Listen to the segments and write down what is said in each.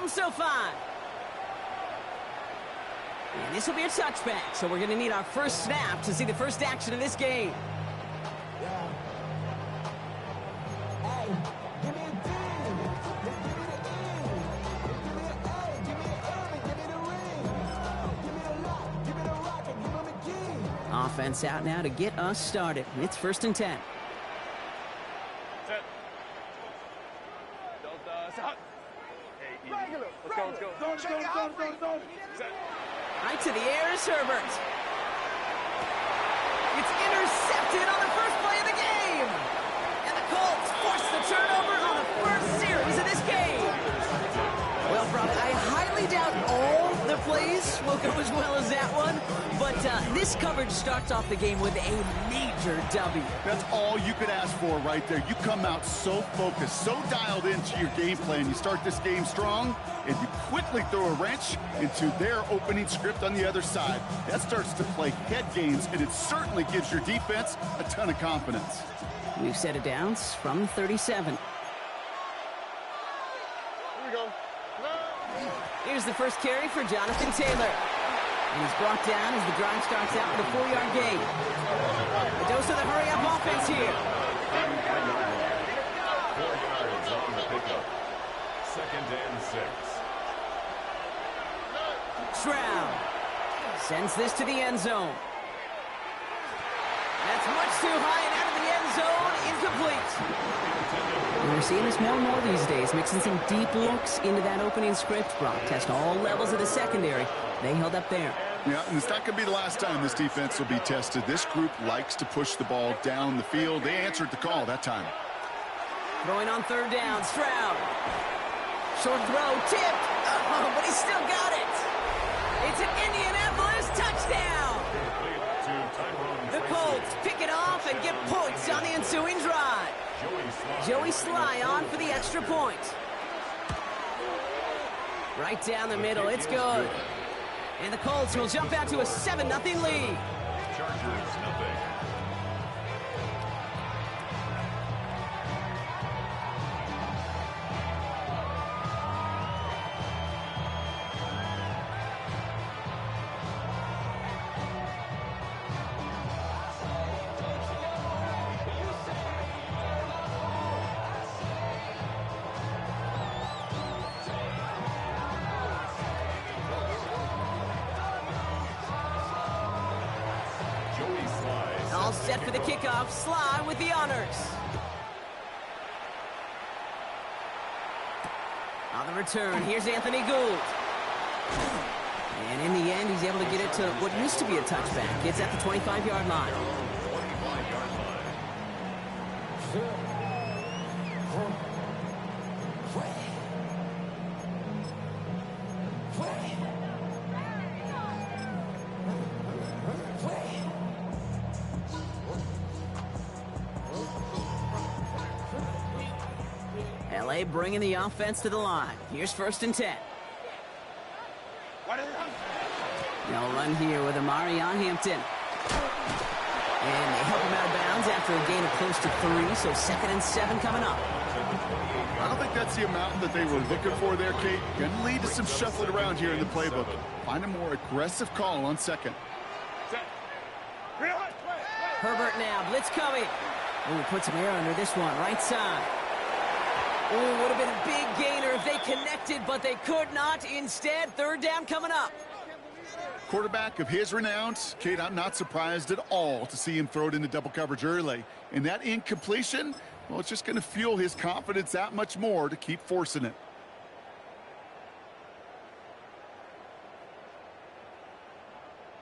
problem so far. And this will be a touchback, so we're going to need our first snap to see the first action of this game. Offense out now to get us started. It's 1st and 10. Right to the air is Herbert. It's intercepted on the first play of the game. And the Colts force the turnover on the first series of this game. Well, Brock, I highly doubt all the plays will go as well as that one. But this coverage starts off the game with a major W. That's all you could ask for right there. You come out so focused, so dialed into your game plan. You start this game strong, and you quickly throw a wrench into their opening script on the other side. That starts to play head games, and it certainly gives your defense a ton of confidence. We've set it down from 37. Here we go. Here's the first carry for Jonathan Taylor. And he's brought down as the drive starts out with a 4-yard gain. A dose of the hurry-up offense here. 4 yards on the pickup. 2nd and 6. Stroud sends this to the end zone. That's much too high and out of the end zone. Incomplete. And we're seeing this more and more these days, mixing some deep looks into that opening script. Brock test all levels of the secondary. They held up there. Yeah, and it's not going to be the last time this defense will be tested. This group likes to push the ball down the field. They answered the call that time. Throwing on 3rd down, Stroud. Short throw, tipped. Oh, but he's still got it. It's an Indianapolis touchdown. The Colts pick it off and get points on the ensuing drive. Joey Sly on for the extra point. Right down the middle, it's good. And the Colts will jump out to a 7-0 lead. Chargers, nothing. All set for the kickoff. Sly with the honors. On the return, here's Anthony Gould. And in the end, he's able to get it to what used to be a touchback. It's at the 25-yard line. 25-yard line. LA bringing the offense to the line. Here's 1st and 10. They'll run here with Amarion Hampton. And they help him out of bounds after a gain of close to 3, so 2nd and 7 coming up. I don't think that's the amount that they were looking for there, Kate. Going to lead to some shuffling around here in the playbook. Find a more aggressive call on 2nd. Herbert now, blitz coming. Ooh, put some air under this one, right side. Ooh, would have been a big gainer if they connected, but they could not. Instead, 3rd down coming up. Quarterback of his renown, Kate, I'm not surprised at all to see him throw it into double coverage early. And that incompletion, well, it's just going to fuel his confidence that much more to keep forcing it.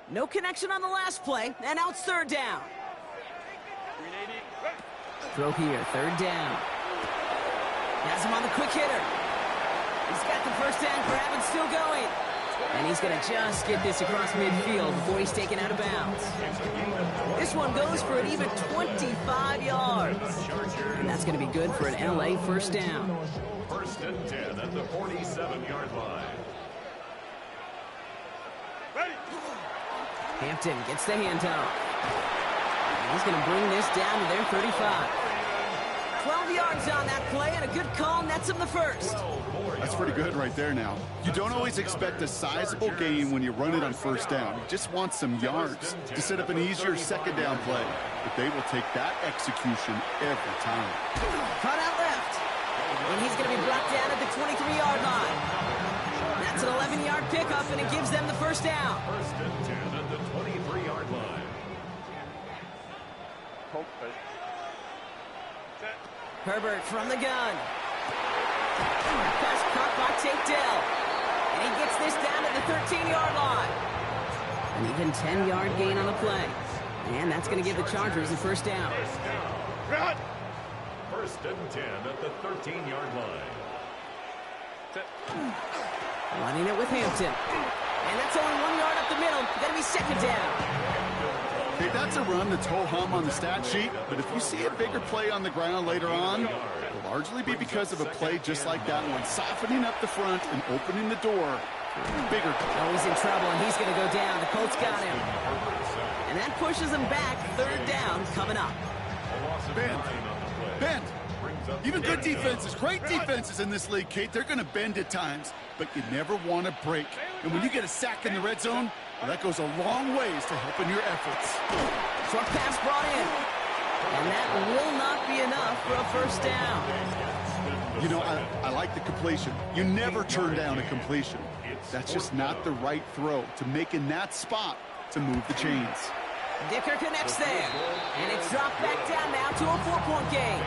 No connection on the last play, and now it's 3rd down. Throw here, 3rd down. Has him on the quick hitter. He's got the first down grab and still going. And he's going to just get this across midfield before he's taken out of bounds. This one goes for an even 25 yards. And that's going to be good for an LA first down. 1st and 10 at the 47-yard line. Hampton gets the handoff. And he's going to bring this down to their 35. 12 yards on that play, and a good call nets him the first. That's pretty good right there now. You don't always expect a sizable gain when you run it on first down. You just want some yards to set up an easier second down play. But they will take that execution every time. Cut out left. And he's going to be brought down at the 23-yard line. That's an 11-yard pickup, and it gives them the first down. First and 10 at the 23-yard line. Herbert from the gun. Pass caught by Tate Dell. And he gets this down at the 13-yard line. An even 10-yard gain on the play. And that's going to give the Chargers the first down. First and 10 at the 13-yard line. Running it with Hampton. And that's only 1 yard up the middle. Going to be second down. Okay, that's a run that's ho-hum on the stat sheet, but if you see a bigger play on the ground later on, it'll largely be because of a play just like that one, softening up the front and opening the door. Bigger. Oh, he's in trouble, and he's going to go down. The Colts got him. And that pushes him back. Third down coming up. Bend. Even good defenses, great defenses in this league, Kate, they're going to bend at times, but you never want to break. And when you get a sack in the red zone, well, that goes a long ways to helping your efforts. Short pass brought in. And that will not be enough for a first down. You know, I like the completion. You never turn down a completion. That's just not the right throw to make in that spot to move the chains. Dicker connects there. And it's dropped back down now to a 4-point game.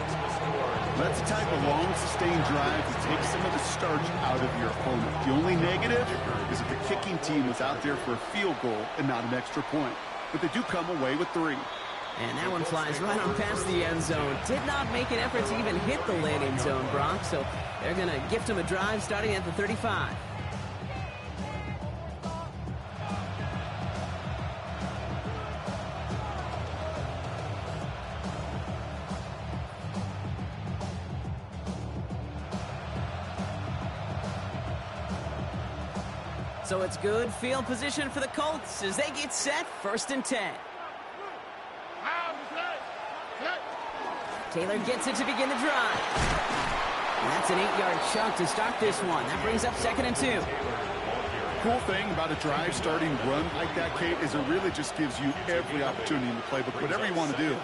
That's the type of long, sustained drive to take some of the starch out of your opponent. The only negative is if the kicking team was out there for a field goal and not an extra point. But they do come away with 3. And that one flies right on past the end zone. Did not make an effort to even hit the landing zone, Brock. So they're going to gift him a drive starting at the 35. So it's good field position for the Colts as they get set, first and 10. Taylor gets it to begin the drive. And that's an 8-yard chunk to start this one. That brings up second and 2. Cool thing about a drive starting run like that, Kate, is it really just gives you every opportunity in the playbook, whatever you want to do.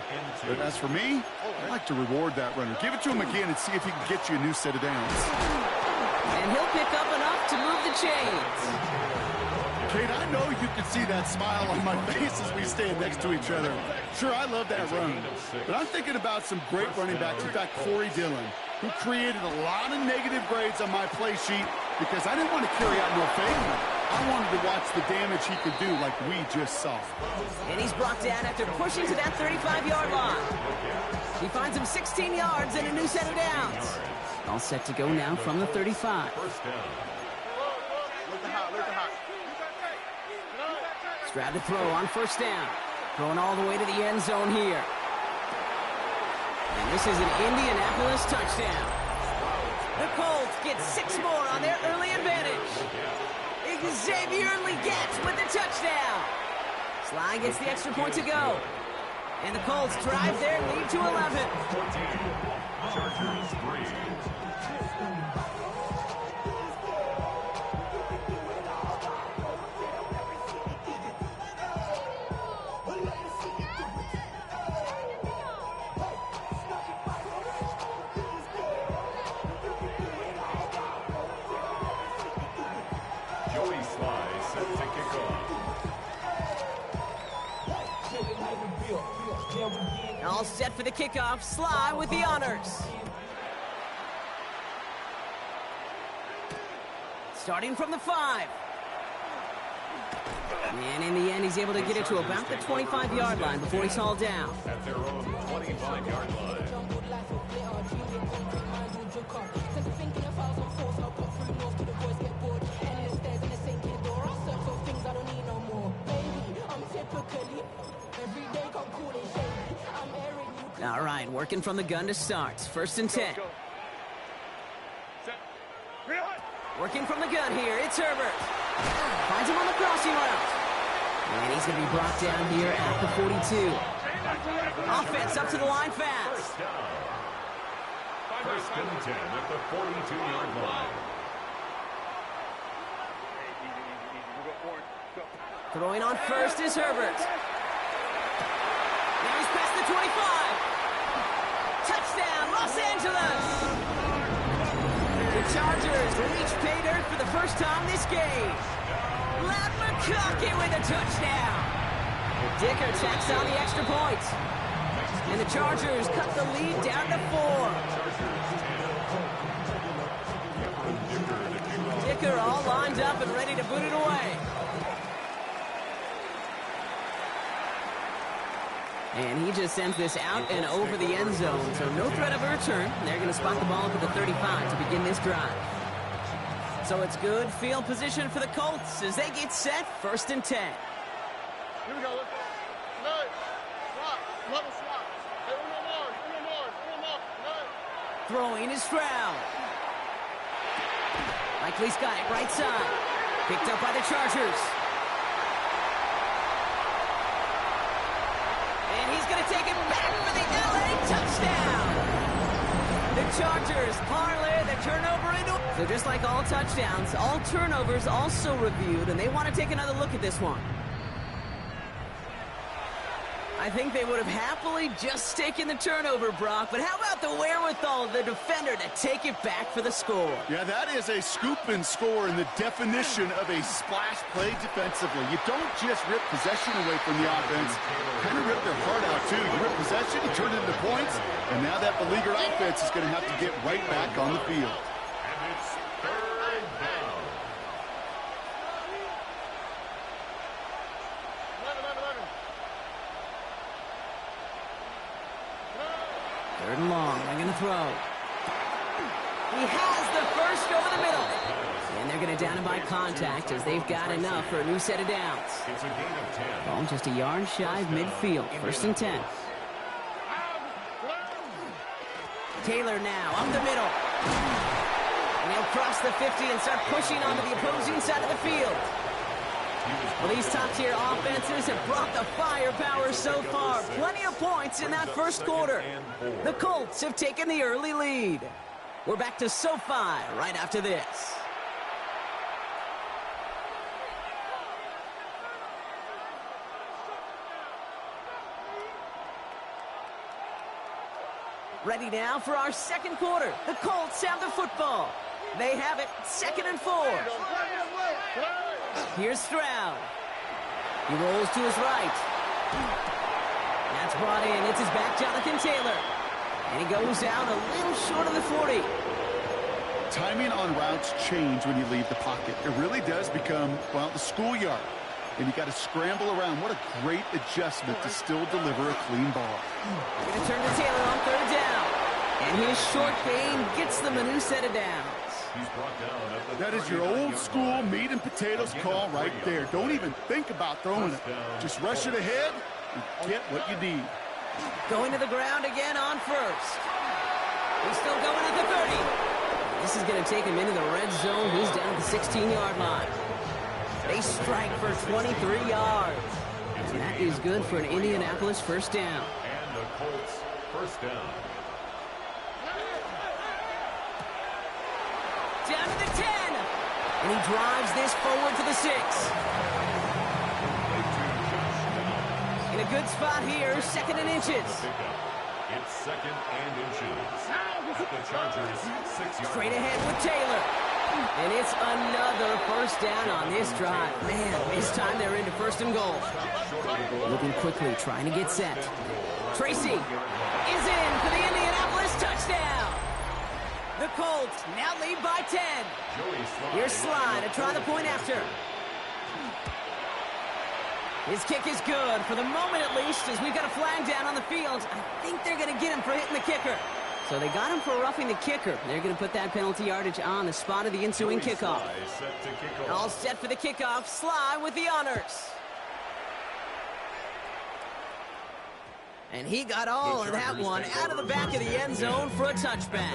But as for me, I like to reward that runner. Give it to him again and see if he can get you a new set of downs. And he'll pick up enough to move the chains. Kate, I know you can see that smile on my face as we stand next to each other. Sure, I love that run. But I'm thinking about some great running backs. In fact, Corey Dillon, who created a lot of negative grades on my play sheet because I didn't want to carry out no favor. I wanted to watch the damage he could do like we just saw. And he's brought down after pushing to that 35-yard line. He finds him 16 yards and a new set of downs. All set to go now from the 35. Stroud to throw on first down. Throwing all the way to the end zone here. And this is an Indianapolis touchdown. The Colts get 6 more on their early advantage. Xavier Legette with the touchdown. Sly gets the extra point to go. And the Colts drive their lead to 11. 14. Chargers 3. All set for the kickoff. Sly with the honors. Starting from the 5. And in the end, he's able to get it to about the 25-yard line before he's hauled down. At their own 25-yard line. All right, working from the gun to start. First and 10. Working from the gun here, it's Herbert. Finds him on the crossing route. And he's going to be brought down here at the 42. Offense up to the line fast. First and 10 at the 42-yard line. Throwing on first is Herbert. Now he's past the 25. Touchdown, Los Angeles! The Chargers reach pay dirt for the first time this game. Ladd McConkey with a touchdown. Dicker tacks on the extra point. And the Chargers cut the lead down to 4. Dicker all lined up and ready to boot it away. And he just sends this out and over the end zone, so no threat of a return. They're going to spot the ball up at the 35 to begin this drive. So it's good field position for the Colts as they get set, first and 10. Here we go. No. Swap. Level swap. Hey, one more. Throwing is Stroud. Likely's got it right side. Picked up by the Chargers. And he's going to take it back for the LA touchdown. The Chargers parlay the turnover into... So just like all touchdowns, all turnovers also reviewed, and they want to take another look at this one. I think they would have happily just taken the turnover, Brock, but how about the wherewithal of the defender to take it back for the score? Yeah, that is a scoop and score in the definition of a splash play defensively. You don't just rip possession away from the offense. You kind of rip their heart out, too. You rip possession, you turn it into points, and now that beleaguered offense is going to have to get right back on the field. And it's third down. 11. Third and long, they're going to throw. He has the first over the middle. And they're going to down him by contact as they've got enough for a new set of downs. It's a gain of 10. Ball just a yard shy of midfield, first and 10. Taylor now up the middle. And he'll cross the 50 and start pushing onto the opposing side of the field. Well, these top-tier offenses have brought the firepower so far. Plenty of points in that first quarter. The Colts have taken the early lead. We're back to SoFi right after this. Ready now for our second quarter. The Colts have the football. They have it, 2nd and 4. Here's Stroud. He rolls to his right. That's brought in. It's his back, Jonathan Taylor. And he goes out a little short of the 40. Timing on routes change when you leave the pocket. It really does become, well, the schoolyard. And you got to scramble around. What a great adjustment to still deliver a clean ball. Going to turn to Taylor on 3rd down. And his short game gets them a new set of downs. He's brought down at the That is your old school meat and potatoes call right there. Don't even think about throwing it. Just rush it ahead and get what you need. Going to the ground again on first. He's still going at the 30. This is going to take him into the red zone. He's down at the 16-yard line. They strike for 23 yards. And that is good for an Indianapolis first down. And the Colts first down. Down to the 10. And he drives this forward to the 6. In a good spot here, 2nd and inches. It's 2nd and inches. At the Chargers, 6 yards. Straight ahead with Taylor. And it's another first down on this drive. Man, this time they're into 1st and goal. Looking quickly, trying to get set. Tracy is in for the Indianapolis touchdown. The Colts now lead by 10. Here's Sly to try the point after. His kick is good, for the moment at least, as we've got a flag down on the field. I think they're going to get him for hitting the kicker. So they got him for roughing the kicker. They're going to put that penalty yardage on the spot of the ensuing kickoff. All set for the kickoff. Sly with the honors. And he got all of that one out of the back of the end zone for a touchback.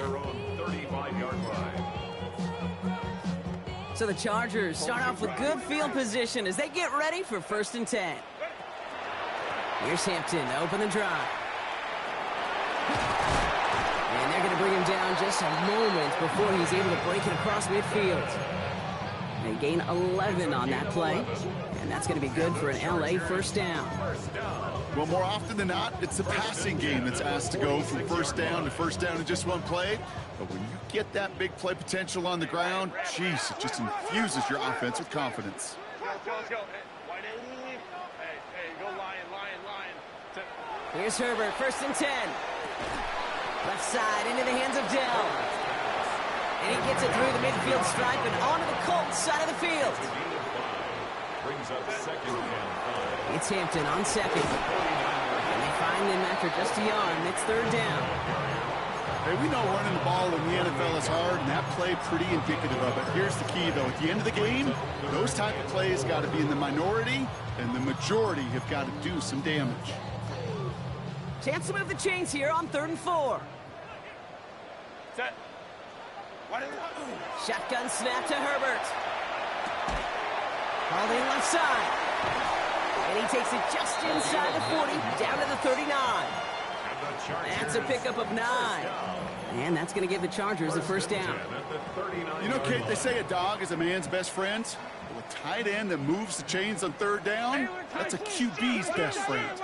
So the Chargers start off with good field position as they get ready for 1st and 10. Here's Hampton to open the drive. And they're going to bring him down just a moment before he's able to break it across midfield. They gain 11 on that play, and that's going to be good for an LA first down. Well, more often than not, it's the passing game that's asked to go from first down in just one play. But when you get that big play potential on the ground, geez, it just infuses your offense with confidence. Let's go. Hey, go Lion. Here's Herbert, 1st and 10. Left side into the hands of Dell. And he gets it through the midfield stripe and onto the Colts side of the field. Brings up 2nd and 5. It's Hampton on 2nd. And they find him after just a yard, and it's 3rd down. Hey, we know running the ball in the NFL is hard, and that play pretty indicative of it. Here's the key, though. At the end of the game, those type of plays got to be in the minority, and the majority have got to do some damage. Chance to move the chains here on 3rd and 4. Set. Shotgun snap to Herbert. Called in left side. And he takes it just inside the 40, down to the 39. That's a pickup of 9. And that's going to give the Chargers a first down. You know, Kate, they say a dog is a man's best friend. Well, a tight end that moves the chains on 3rd down, that's a QB's best friend.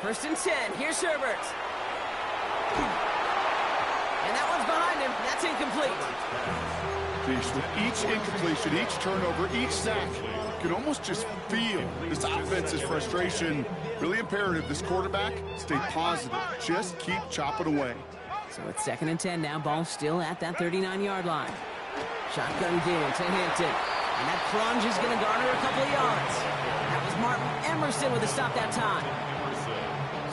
1st and 10. Here's Herbert. And that one's behind him. That's incomplete. With each incompletion, each turnover, each sack, you can almost just feel this offense's frustration. Really imperative, this quarterback, stay positive. Just keep chopping away. So it's 2nd and 10 now. Ball still at that 39-yard line. Shotgun game to Hampton. And that plunge is going to garner a couple of yards. That was Martin Emerson with a stop that time.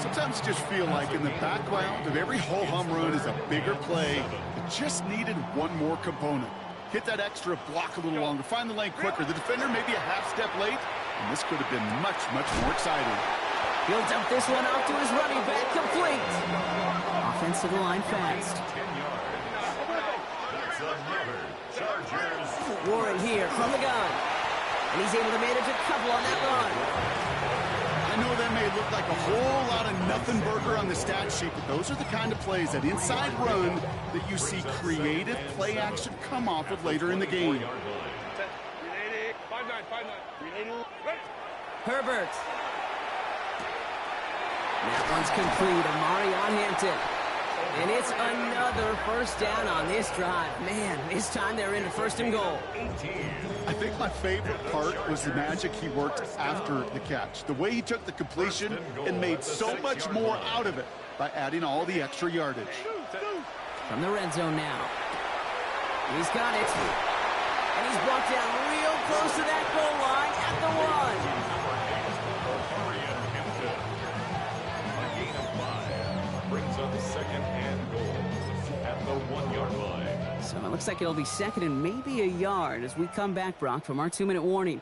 Sometimes you just feel like in the background of every ho-hum run is a bigger play. It just needed one more component. Hit that extra block a little longer. Find the lane quicker. The defender may be a half step late, and this could have been much, much more exciting. He'll dump this one off to his running back, complete. Offense to the line fast. 10 yards. That's another Chargers. Warren here from the gun. And he's able to manage a couple on that run. I know that may look like a whole lot of nothing burger on the stat sheet, but those are the kind of plays, that inside run, that you see creative play action come off of later in the game. Herbert. That one's complete. Amari on Hampton. And it's another first down on this drive. Man, this time they're into 1st and goal. I think my favorite part was the magic he worked after the catch. The way he took the completion and made so much more out of it by adding all the extra yardage. From the red zone now. He's got it. And he's brought down real close to that goal line at the 1. Brings up 2nd and goal at the 1-yard line. So it looks like it'll be 2nd and maybe a yard as we come back, Brock, from our 2-minute warning.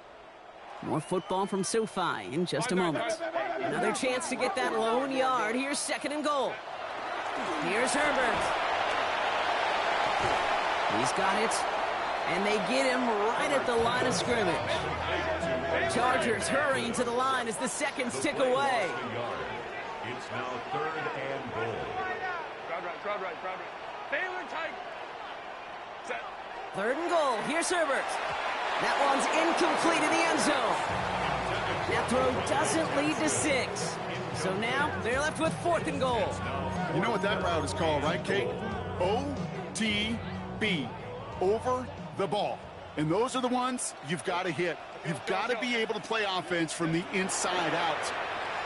More football from SoFi in just a moment. Another chance to get that lone yard. Here's 2nd and goal. Here's Herbert. He's got it. And they get him right at the line of scrimmage. Chargers hurrying to the line as the seconds tick away. It's now 3rd and goal. Crowd right. Taylor tight. Set. 3rd and goal. Here's Herbert. That one's incomplete in the end zone. That throw doesn't lead to 6. So now they're left with 4th and goal. You know what that route is called, right, Kate? OTB. Over the ball. And those are the ones you've got to hit. You've got to be able to play offense from the inside out.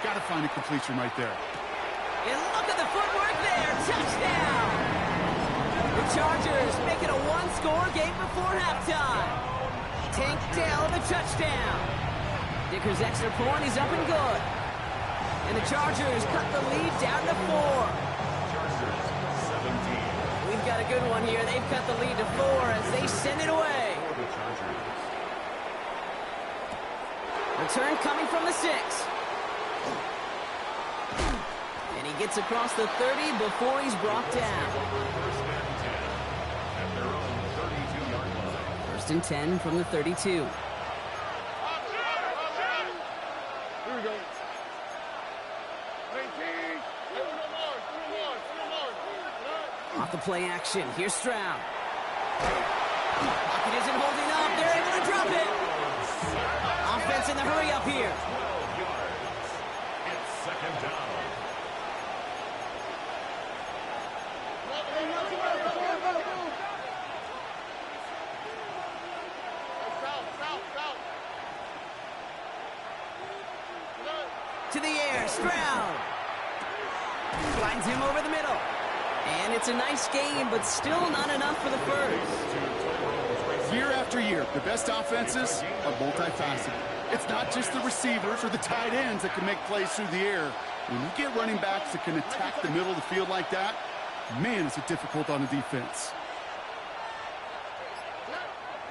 Got to find a completion right there. And look at the footwork there. Touchdown! The Chargers make it a 1-score game before halftime. Tank Dell the touchdown. Dicker's extra point is up and good. And the Chargers cut the lead down to 4. Chargers 17. We've got a good one here. They've cut the lead to 4 as they send it away. For the Chargers. Return coming from the 6. And he gets across the 30 before he's brought down. 1st and 10 at their own 32-yard line. 1st and 10 from the 32. Here we go. 19. play action. Here's Stroud. Pocket isn't holding up. They're able to drop it. Offense in the hurry up here. 12 yards. It's second down. To the air, Stroud. Finds him over the middle. And it's a nice game, but still not enough for the first. Year after year, the best offenses are multifaceted. It's not just the receivers or the tight ends that can make plays through the air. When you get running backs that can attack the middle of the field like that, man, is it difficult on the defense.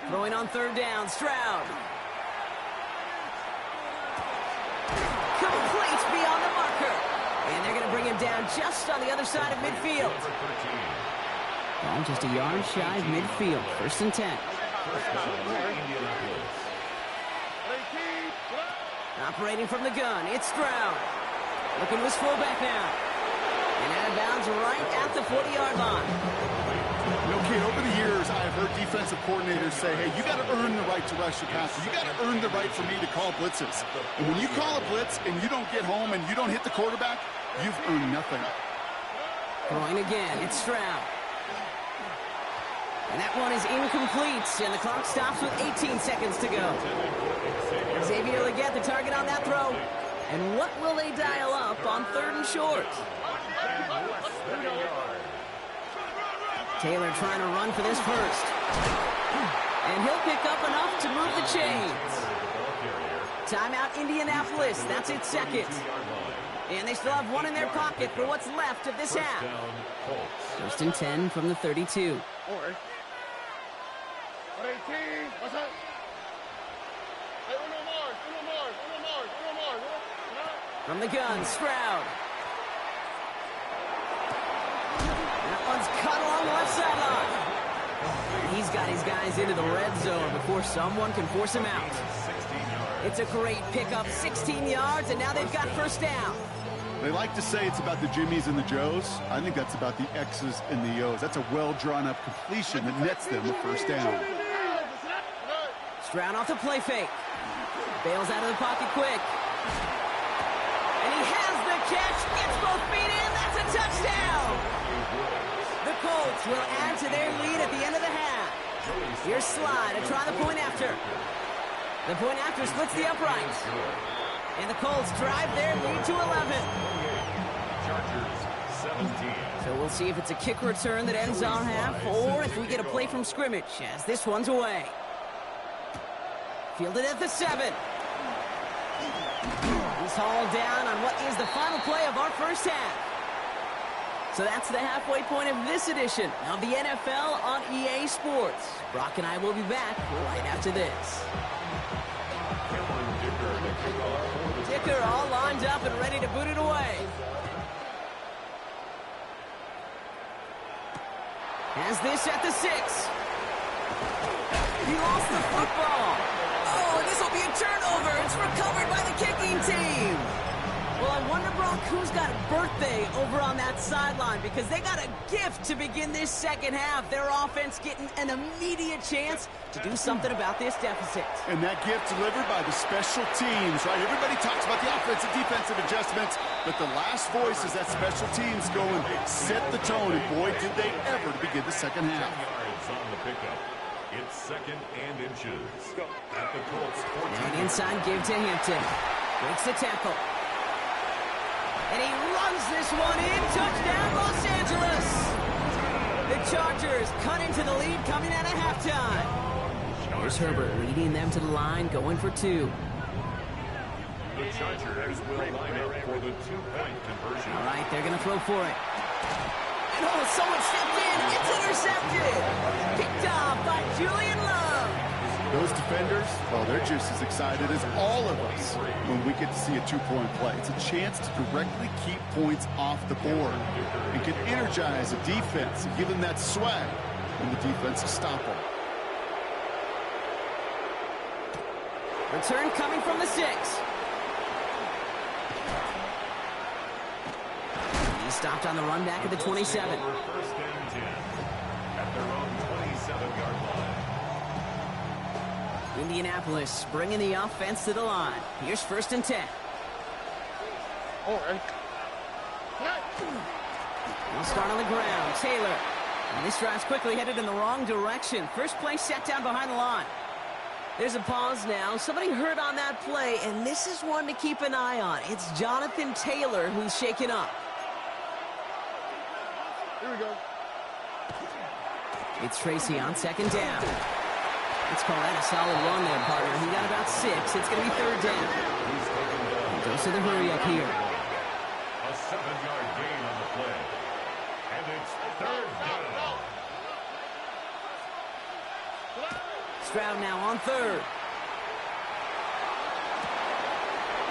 Throwing on third down, Stroud. Complete beyond the marker. And they're going to bring him down just on the other side of midfield. Ball just a yard shy of midfield. First and 10. Operating from the gun, it's Stroud. Looking to his fullback now. And out of bounds right at the 40-yard line. You know, kid, over the years, I have heard defensive coordinators say, hey, you got to earn the right to rush your passer. You got to earn the right for me to call blitzes. And when you call a blitz and you don't get home and you don't hit the quarterback, you've earned nothing. Throwing again, it's Stroud. And that one is incomplete, and the clock stops with 18 seconds to go. Xavier Legette, the target on that throw. And what will they dial up on third and short? Taylor trying to run for this first. And he'll pick up enough to move the chains. Timeout Indianapolis, that's its second. And they still have one in their pocket for what's left of this half. First and 10 from the 32. From the gun, Stroud. That one's cut along the left sideline. He's got his guys into the red zone before someone can force him out. It's a great pickup, 16 yards, and now they've got first down. They like to say it's about the Jimmies and the Joes. I think that's about the X's and the O's. That's a well-drawn-up completion that nets them the first down. Stroud off the play fake. Bails out of the pocket quick. And he has the catch, gets both feet in, that's a touchdown! The Colts will add to their lead at the end of the half. Here's Slide to try the point after. The point after splits the uprights. And the Colts drive their lead to 11. Chargers 17. So we'll see if it's a kick return that ends our half, or if we get a play from scrimmage, as this one's away. Fielded at the 7. He's hauled down on what is the final play of our first half. So that's the halfway point of this edition of the NFL on EA Sports. Brock and I will be back right after this. Dicker all lined up and ready to boot it away. Has this at the 6. He lost the football. Oh, this will be a turnover. It's recovered by the kicking team. Well, I wonder, Brock, who's got a birthday over on that sideline, because they got a gift to begin this second half. Their offense getting an immediate chance to do something about this deficit. And that gift delivered by the special teams, right? Everybody talks about the offensive, defensive adjustments, but the last voice is that special teams going, set the tone, and boy, did they ever to begin the second half. 10 yards on the pickup. It's second and inches. At the Colts 14. And inside give to Hampton. Breaks the tackle. And he runs this one in. Touchdown, Los Angeles. The Chargers cut into the lead coming out of halftime. Here's Herbert leading them to the line, going for 2. The Chargers will line up for the 2-point conversion. All right, they're going to throw for it. And oh, someone stepped in. It's intercepted. Picked off by Julian Love. Those defenders, well, they're just as excited as all of us when we get to see a 2-point play. It's a chance to directly keep points off the board and can energize a defense and give them that swag when the defense is stoppable. Return coming from the 6. He stopped on the run back at the 27. First and 10. Indianapolis bringing the offense to the line. Here's 1st and 10. We'll start on the ground. Taylor. And this drive's quickly headed in the wrong direction. First play set down behind the line. There's a pause now. Somebody hurt on that play, and this is one to keep an eye on. It's Jonathan Taylor who's shaken up. Here we go. It's Tracy on 2nd down. Let's call that a solid run there, partner. He got about 6. It's going to be 3rd down. Goes to the hurry up here. A 7-yard gain on the play. And it's 3rd down. Stroud now on 3rd.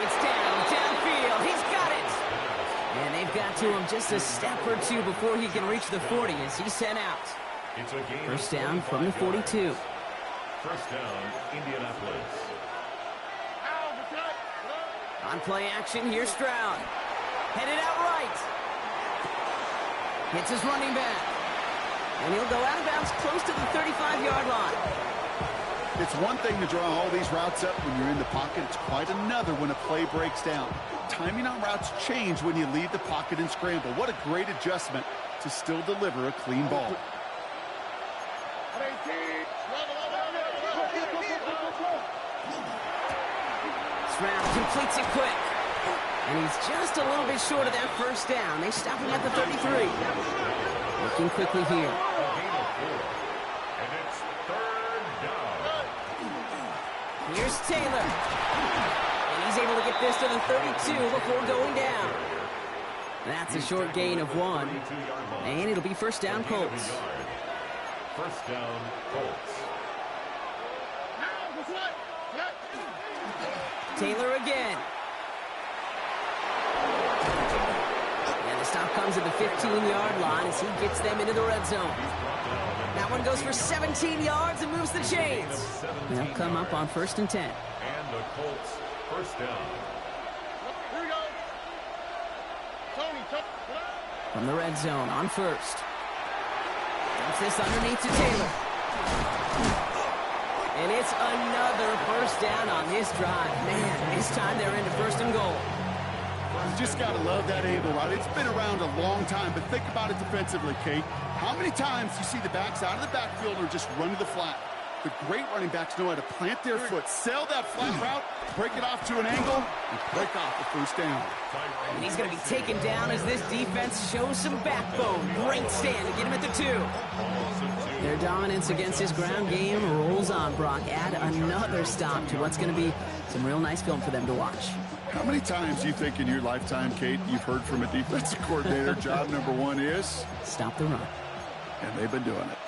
It's downfield. He's got it. And they've got to him just a step or two before he can reach the 40 as he's sent out. It's a gain. 1st down from the 42. 1st down, Indianapolis. On play action, here's Stroud. Headed out right. Hits his running back. And he'll go out of bounds close to the 35-yard line. It's one thing to draw all these routes up when you're in the pocket. It's quite another when a play breaks down. Timing on routes change when you leave the pocket and scramble. What a great adjustment to still deliver a clean ball. Stroud completes it quick. And he's just a little bit short of that 1st down. They stop him at the 33. Looking quickly here. And it's 3rd down. Here's Taylor. And he's able to get this to the 32 before going down. That's a short gain of 1. And it'll be 1st down Colts. 1st down, Colts. Taylor again. And the stop comes at the 15-yard line as he gets them into the red zone. That one goes for 17 yards and moves the chains. They'll come up on 1st and 10. And the Colts 1st down. Here we go. Tony. From the red zone on 1st. Dumps this underneath to Taylor. And it's another 1st down on this drive. Man, this time they're into 1st and goal. You just got to love that angle route. It's been around a long time, but think about it defensively, Kate. How many times you see the backs out of the backfield or just run to the flat? The great running backs know how to plant their foot, sell that flat route, break it off to an angle, and break off the 1st down. And he's going to be taken down as this defense shows some backbone. Great stand to get him at the 2. Their dominance against his ground game rolls on, Brock. Add another stop to what's going to be some real nice film for them to watch. How many times do you think in your lifetime, Kate, you've heard from a defensive coordinator, job number 1 is? Stop the run. And they've been doing it.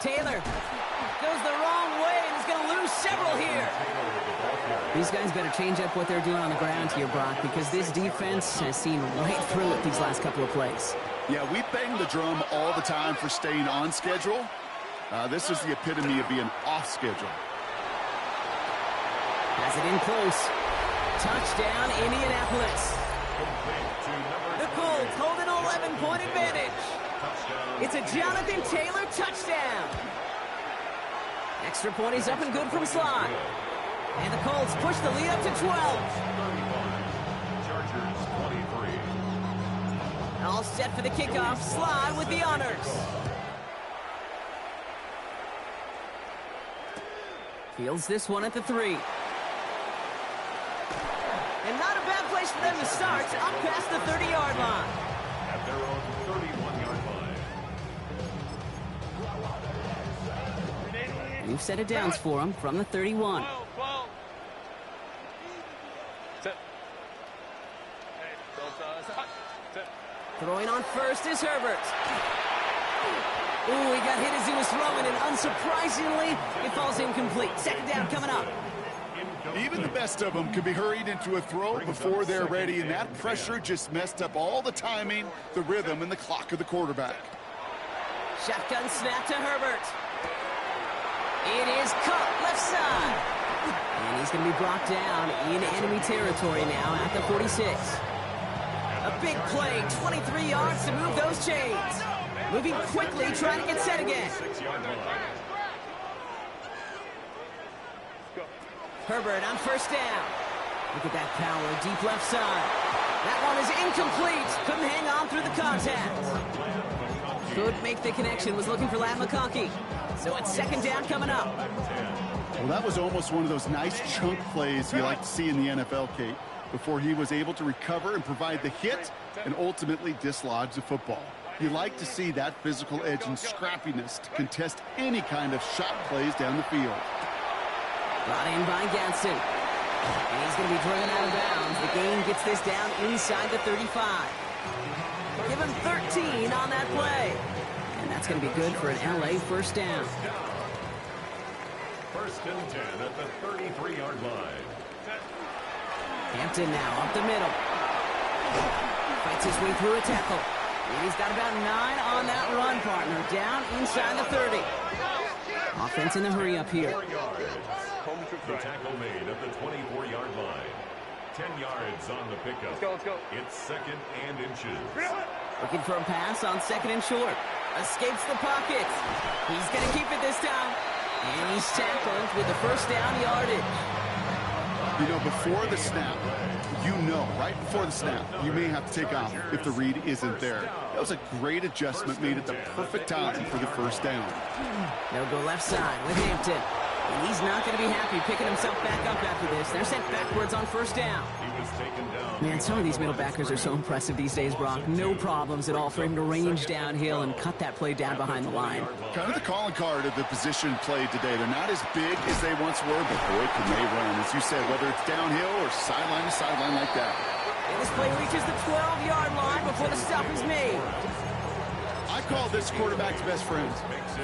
Taylor goes the wrong way and is going to lose several here. These guys better change up what they're doing on the ground here, Brock, because this defense has seen right through it these last couple of plays. Yeah, we bang the drum all the time for staying on schedule. This is the epitome of being off schedule. Has it in close. Touchdown, Indianapolis. The Colts hold an 11-point advantage. It's a Jonathan Taylor touchdown. Extra point is up and good from Slide. And the Colts push the lead up to 12. Chargers 23. All set for the kickoff. Slide with the honors. Fields this one at the 3. And not a bad place for them to start, up past the 30-yard line. At their own 31-yard line. New set of downs for them from the 31. 12. Set. Hey, set. Throwing on first is Herbert. Ooh, he got hit as he was throwing, and unsurprisingly, it falls incomplete. 2nd down coming up. Even the best of them can be hurried into a throw before they're ready, and that pressure just messed up all the timing, the rhythm, and the clock of the quarterback. Shotgun snap to Herbert. It is caught left side. And he's going to be brought down in enemy territory now at the 46. A big play, 23 yards to move those chains. Moving quickly, trying to get set again. 6-yard line. Herbert on first down. Look at that power, deep left side. That one is incomplete. Couldn't hang on through the contact. Could make the connection. Was looking for Ladd McConkey. So it's second down coming up. Well, that was almost one of those nice chunk plays you like to see in the NFL, Kate, before he was able to recover and provide the hit and ultimately dislodge the football. You like to see that physical edge and scrappiness to contest any kind of shot plays down the field. Brought in by Gadsden. And he's going to be driven out of bounds. The game gets this down inside the 35. Give him 13 on that play. And that's going to be good for an LA first down. First and 10 at the 33-yard line. Hampton now up the middle. Fights his way through a tackle. And he's got about 9 on that run, partner. Down inside the 30. Offense in the hurry up here. 4 yards. The tackle made at the 24-yard line. 10 yards on the pickup. Let's go. It's second and inches. Looking for a pass on second and short. Escapes the pocket. He's going to keep it this time. And he's tackled with the first down yardage. You know, before the snap, right before the snap, you may have to take off if the read isn't there. That was a great adjustment made at the perfect time for the first down. They'll go left side with Hampton. And he's not going to be happy picking himself back up after this. They're sent backwards on first down. He was taken down. Man, some of these middle backers are so impressive these days, Brock. No problems at all for him to range downhill and cut that play down behind the line. Kind of the calling card of the position played today. They're not as big as they once were, but boy, can they run. As you said, whether it's downhill or sideline to sideline like that. And this play reaches the 12-yard line before the stop is made. I call this quarterback's best friend.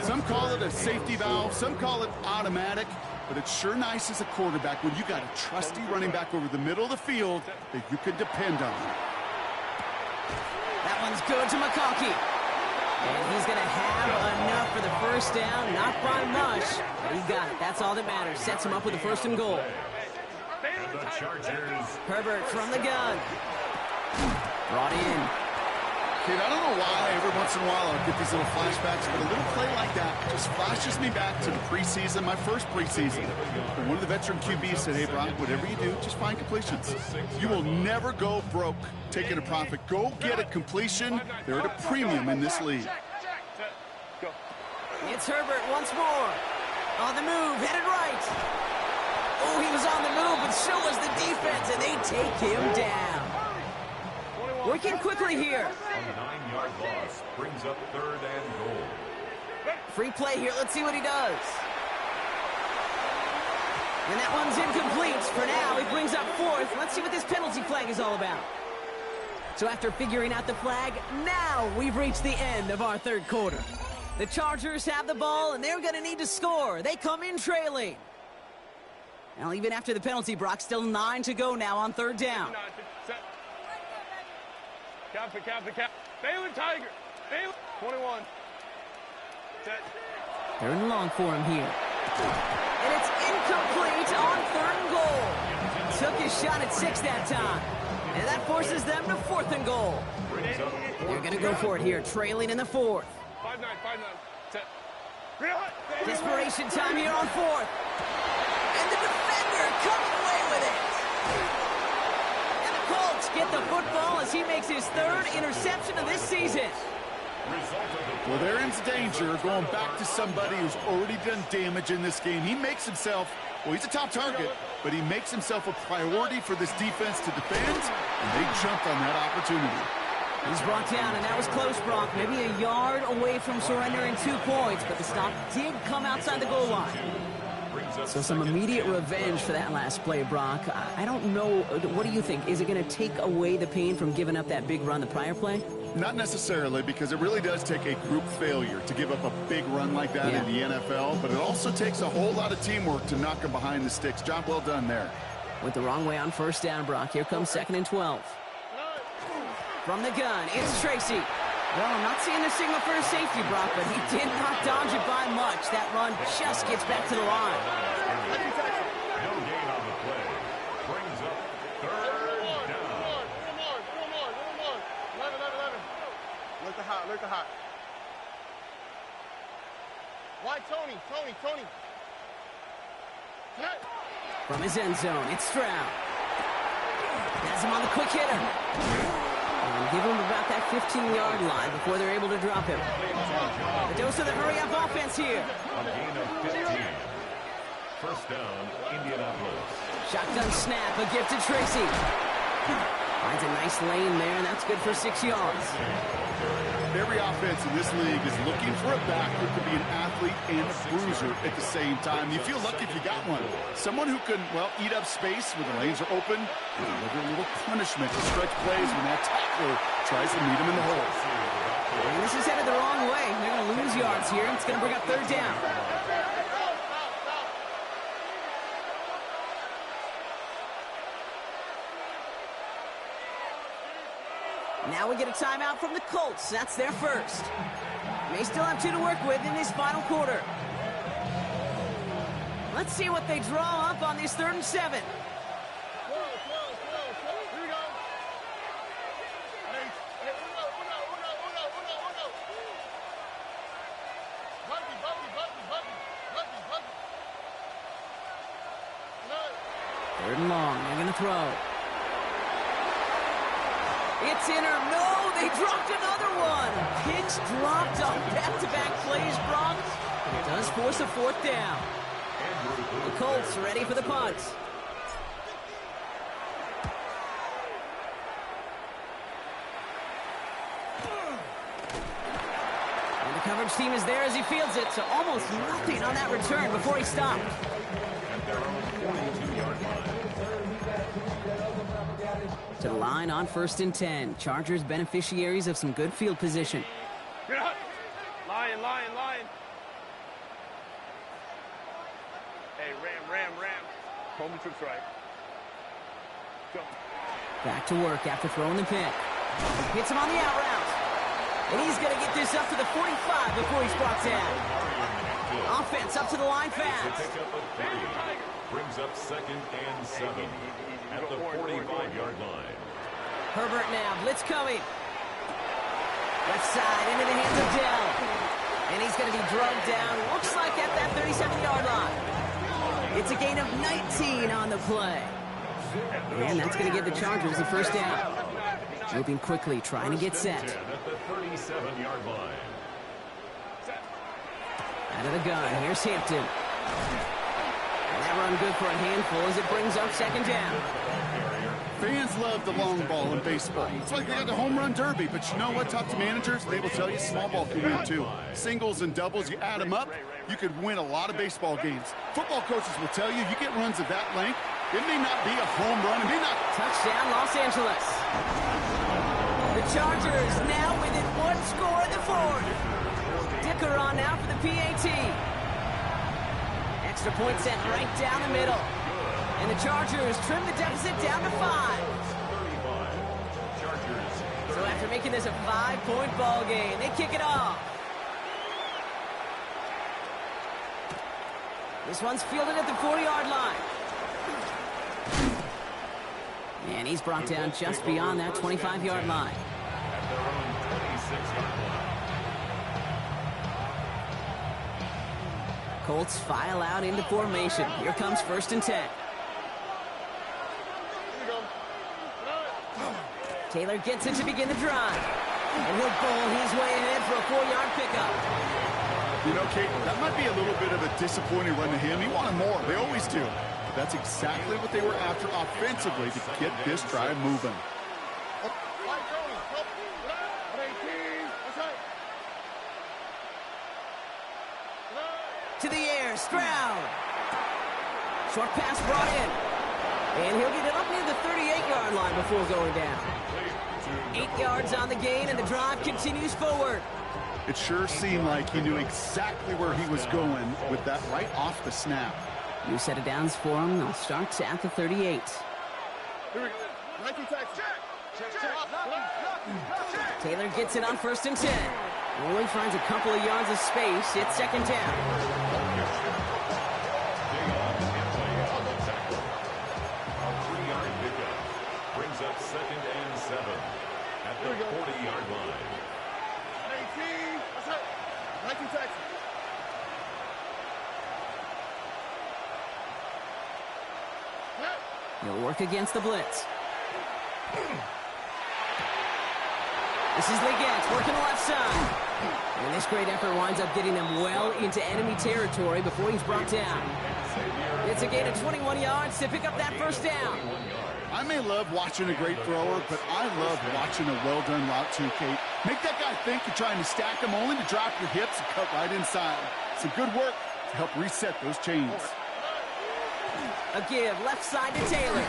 Some call it a safety valve, some call it automatic, but it's sure nice as a quarterback when you got a trusty running back over the middle of the field that you can depend on. That one's good to McConkey. And he's going to have enough for the first down, not by much, but he got it. That's all that matters. Sets him up with a first and goal. And the Chargers. Herbert from the gun. Brought in. Kid, I don't know why every once in a while I'll get these little flashbacks, but a little play like that just flashes me back to the preseason, my first preseason. And one of the veteran QBs said, hey, Brock, whatever you do, just find completions. You will never go broke taking a profit. Go get a completion. They're at a premium in this league. It's Herbert once more. On the move, headed right. Oh, he was on the move, but so was the defense, and they take him down. Working quickly here. A 9-yard loss brings up third and goal. Free play here. Let's see what he does. And that one's incomplete. For now, he brings up fourth. Let's see what this penalty flag is all about. So after figuring out the flag, now we've reached the end of our third quarter. The Chargers have the ball, and they're going to need to score. They come in trailing. Now, even after the penalty, Brock, still 9 to go now on third down. Cap. Baylor Tiger. Baylor. 21. Set. Third and long for him here. And it's incomplete on third and goal. Took his shot at 6 that time. And that forces them to fourth and goal. They're going to go for it here, trailing in the fourth. 5-9. Set. Desperation time here on fourth. And the defender coming away with it. And the Colts get the football as he makes his third interception of this season. Well, they're in danger going back to somebody who's already done damage in this game. He makes himself, well, he's a top target, but he makes himself a priority for this defense to defend, and they jumped on that opportunity. He's brought down, and that was close, Brock. Maybe a yard away from surrendering 2 points, but the stop did come outside the goal line. So some immediate revenge for that last play, Brock. I don't know. What do you think? Is it going to take away the pain from giving up that big run the prior play? Not necessarily, because it really does take a group failure to give up a big run like that in the NFL, but it also takes a whole lot of teamwork to knock them behind the sticks. Job well done there. Went the wrong way on first down, Brock. Here comes second and 12. From the gun, it's Tracy. Well, I'm not seeing the signal for a safety, Brock, but he did not dodge it by much. That run just gets back to the line. No gain on the play. Brings up third down. 11. Look the hot. Why, Tony? From his end zone, it's Stroud. Has him on the quick hitter. And give him about that 15-yard line before they're able to drop him. The dose of the hurry-up offense here. A gain of 15. First down, Indianapolis. Shotgun snap, a gift to Tracy. Finds a nice lane there, and that's good for 6 yards. Every offense in this league is looking for a back who can be an athlete and a bruiser at the same time. You feel lucky if you got one. Someone who can, well, eat up space when the lanes are open, and deliver a little punishment to stretch plays when that tackler tries to meet him in the hole. And this is headed the wrong way. They're going to lose yards here. It's going to bring up third down. Now we get a timeout from the Colts. That's their first. They still have 2 to work with in this final quarter. Let's see what they draw up on this 3rd and 7. Here we go. Third and long. They're going to throw. It's in or no, they dropped another one. Pitch dropped on back-to-back plays, Brock. It does force a 4th down. The Colts ready for the punt. And the coverage team is there as he fields it, so almost nothing on that return before he stopped. At their own 42-yard line. To the line on 1st and 10. Chargers beneficiaries of some good field position. Lion. Hey, ram. Home trips right. Go. Back to work after throwing the pick. Hits him on the out route. And he's going to get this up to the 45 before he's brought down. Offense up to the line fast. Pick up a 3. Brings up 2nd and 7 at the 45-yard line. Herbert now, blitz coming. Left side into the hands of Dell. And he's going to be drugged down, looks like at that 37-yard line. It's a gain of 19 on the play. And that's going to give the Chargers the 1st down. Moving quickly, trying to get set. At the 37-yard line. Out of the gun, here's Hampton. And that run good for a handful as it brings up 2nd down. Fans love the long ball in baseball. It's like they got the home run derby, but you know what? Talk to managers, they will tell you small ball can win too. Singles and doubles, you add them up, you could win a lot of baseball games. Football coaches will tell you, you get runs of that length, it may not be a home run, it may not. Touchdown, Los Angeles. The Chargers now within 1 score in the 4th. Dicker on now for the PAT. Extra point set right down the middle. And the Chargers trim the deficit down to 5. 35. Chargers. So after making this a 5-point ball game, they kick it off. This one's fielded at the 40-yard line. And he's brought down just beyond that 25-yard line. At their own 26-yard line. Colts file out into formation. Here comes 1st and 10. Taylor gets it to begin the drive. And he'll bowl his way ahead for a 4-yard pickup. You know, Kate, that might be a little bit of a disappointing run to him. He wanted more. They always do. But that's exactly what they were after offensively to get this drive moving. To the air, Stroud. Short pass brought in. And he'll get it up near the 38-yard line before going down. 8 yards on the gain, and the drive continues forward. It sure seemed like he knew exactly where he was going with that right off the snap. New set of downs for him. They'll start at the 38. Taylor gets it on 1st and 10. Only finds a couple of yards of space. It's 2nd down. Brings up 2nd and 7 at the 40-yard line. He'll work against the blitz. This is Leggett working the left side. And this great effort winds up getting them well into enemy territory before he's brought down. It's a gain of 21 yards to pick up that first down. I may love watching a great thrower, but I love watching a well-done route too, Kate. Make that guy think you're trying to stack him only to drop your hips and cut right inside. Some good work to help reset those chains. A give left side to Taylor.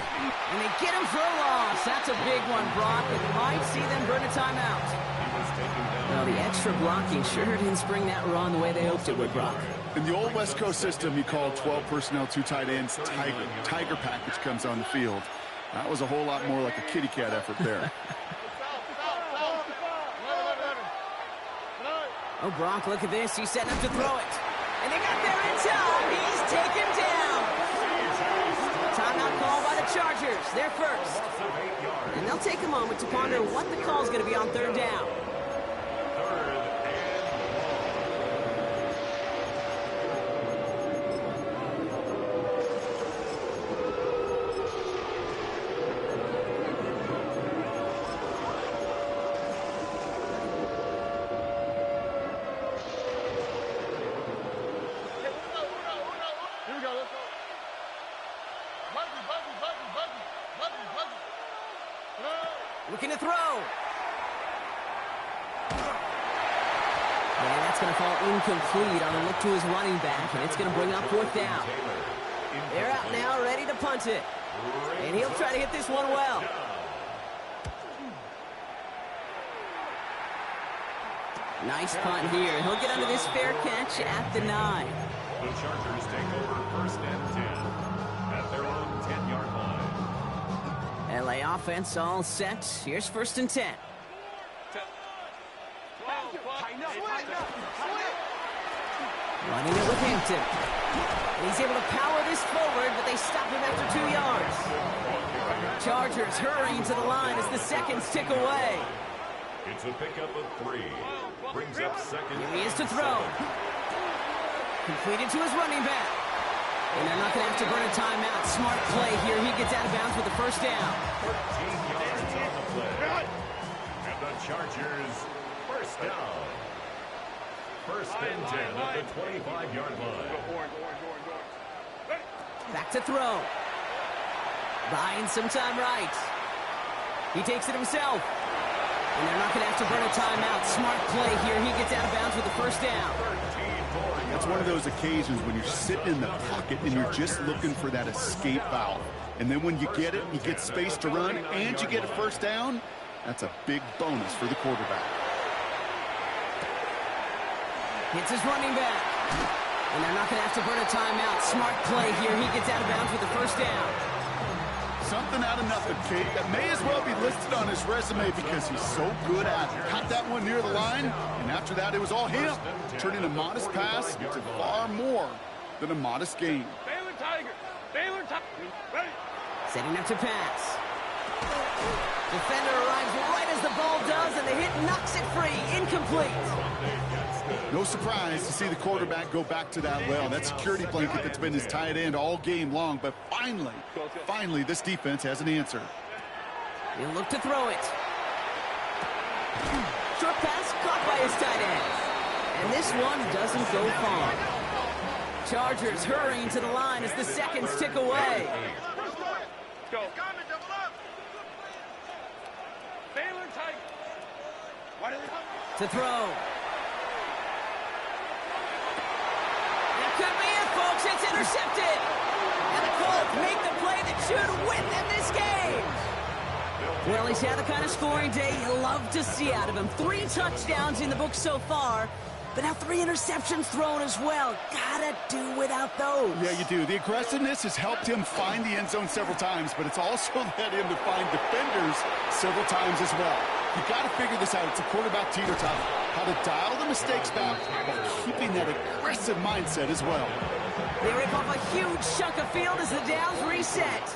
And they get him for a loss. That's a big one, Brock. It might see them burn a timeout. Well, the extra blocking sure didn't spring that run the way they hoped it would, Brock. In the old West Coast system, you call 12 personnel, 2 tight ends, Tiger. Tiger package comes on the field. That was a whole lot more like a kitty cat effort there. Oh, Brock, look at this. He's setting up to throw it. And they got there in time. He's taken down. Timeout call by the Chargers. They're first. And they'll take a moment to ponder what the call is going to be on third down. Looking to throw. And that's going to fall incomplete on a look to his running back, and it's going to bring up fourth down. They're out now, ready to punt it. And he'll try to hit this one well. Nice punt here. He'll get under this fair catch at the 9. The Chargers take over first and 10 at their own 10-yard line. LA offense all set. Here's first and 10. Running it with Hampton. And he's able to power this forward, but they stop him after 2 yards. Chargers hurrying to the line as the seconds tick away. It's a pickup of 3. Brings up second. Here he is to throw. Completed to his running back. And they're not going to have to burn a timeout. Smart play here. He gets out of bounds with the first down. 13 yards on the play. And the Chargers first down. First and 10 at the 25-yard line. Back to throw. Buying some time right. He takes it himself. And they're not going to have to burn a timeout. Smart play here. He gets out of bounds with the first down. It's one of those occasions when you're sitting in the pocket and you're just looking for that escape valve. And then when you get it, you get space to run, and you get a first down, that's a big bonus for the quarterback. Hits his running back. And they're not going to have to burn a timeout. Smart play here. He gets out of bounds with the first down. Something out of nothing, Kate. That may as well be listed on his resume because he's so good at it. Caught that one near the line, and after that, it was all him. Turning a modest pass to far more than a modest gain. Baylor Tiger. Ready. Setting up to pass. Defender arrives right as the ball does, and the hit knocks it free. Incomplete. No surprise to see the quarterback go back to that well. That security blanket that's been his tight end all game long, but finally, this defense has an answer. He'll look to throw it. Short pass caught by his tight end. And this one doesn't go far. Chargers hurrying to the line as the seconds tick away. Go. Baylor Tiger. To throw. Could be it, folks. It's intercepted. And the Colts make the play that should win them this game. Well, he's had the kind of scoring day you love to see out of him. 3 touchdowns in the book so far, but now 3 interceptions thrown as well. Gotta do without those. Yeah, you do. The aggressiveness has helped him find the end zone several times, but it's also led him to find defenders several times as well. You got to figure this out. It's a quarterback teeter-totter. How to dial the mistakes back while keeping that aggressive mindset as well. They rip off a huge chunk of field as the Downs reset.